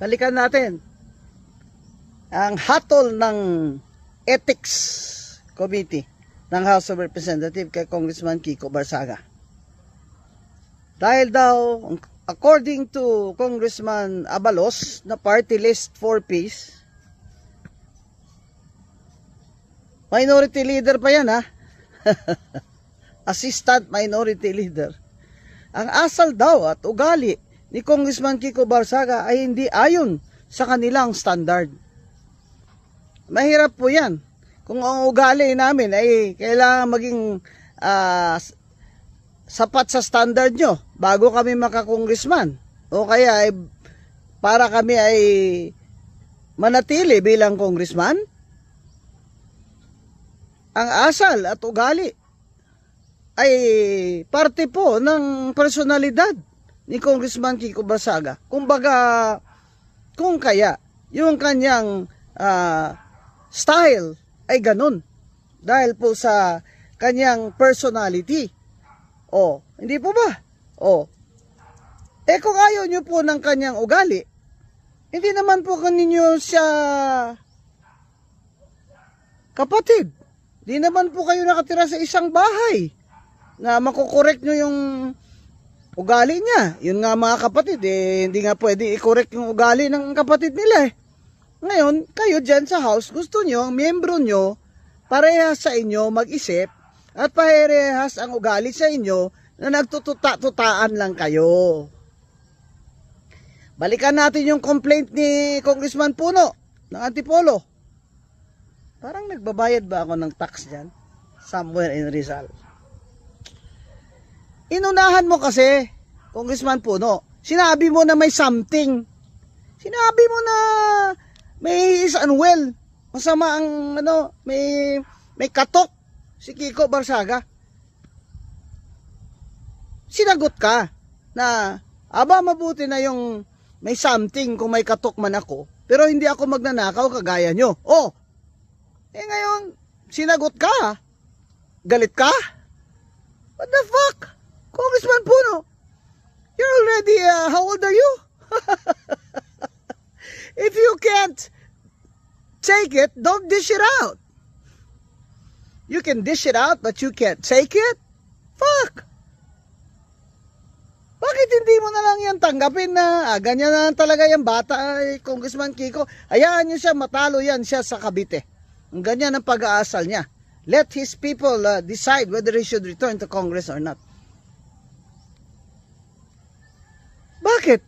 Balikan natin ang hatol ng Ethics Committee ng House of Representatives kay Congressman Kiko Barsaga. Dahil daw, according to Congressman Abalos, na party list for peace, minority leader pa yan, ha? Assistant minority leader. Ang asal daw at ugali ni Congressman Kiko Barsaga ay hindi ayon sa kanilang standard. Mahirap po yan. Kung ang ugali namin ay kailangan maging sapat sa standard nyo bago kami makakongressman. O kaya ay para kami ay manatili bilang congressman. Ang asal at ugali ay parte po ng personalidad ni Congressman Kiko Barsaga. Kumbaga, kung kaya, yung kanyang style ay ganun. Dahil po sa kanyang personality. O, hindi po ba? O, kung ayaw nyo po ng kanyang ugali, hindi naman po kaninyo siya kapatid. Hindi naman po kayo nakatira sa isang bahay na makukorek nyo yung ugali niya. Yun nga mga kapatid, hindi nga pwede i-correct yung ugali ng kapatid nila eh. Ngayon, kayo dyan sa house, gusto nyo, ang miyembro nyo, parehas sa inyo mag-isip, at parehas ang ugali sa inyo na nagtututa-tutaan lang kayo. Balikan natin yung complaint ni Congressman Puno ng Antipolo. Parang nagbabayad ba ako ng tax dyan? Somewhere in Rizal. Inunahan mo kasi, Congressman Puno. Sinabi mo na may something. Sinabi mo na may is unwell. Masama ang may katok si Kiko Barsaga. Sinagot ka na mabuti na yung may something kung may katok man ako, pero hindi ako magnanakaw kagaya nyo. Ngayon, sinagot ka. Galit ka? What the fuck? Congressman Puno, you're already, how old are you? If you can't take it, don't dish it out. You can dish it out, but you can't take it? Fuck! Bakit hindi mo na lang yan tanggapin na ganyan na talaga yung bata ay Congressman Kiko? Hayaan nyo siya, matalo yan siya sa Cavite. Ang ganyan ang pag-aasal niya. Let his people decide whether he should return to Congress or not. Bakit?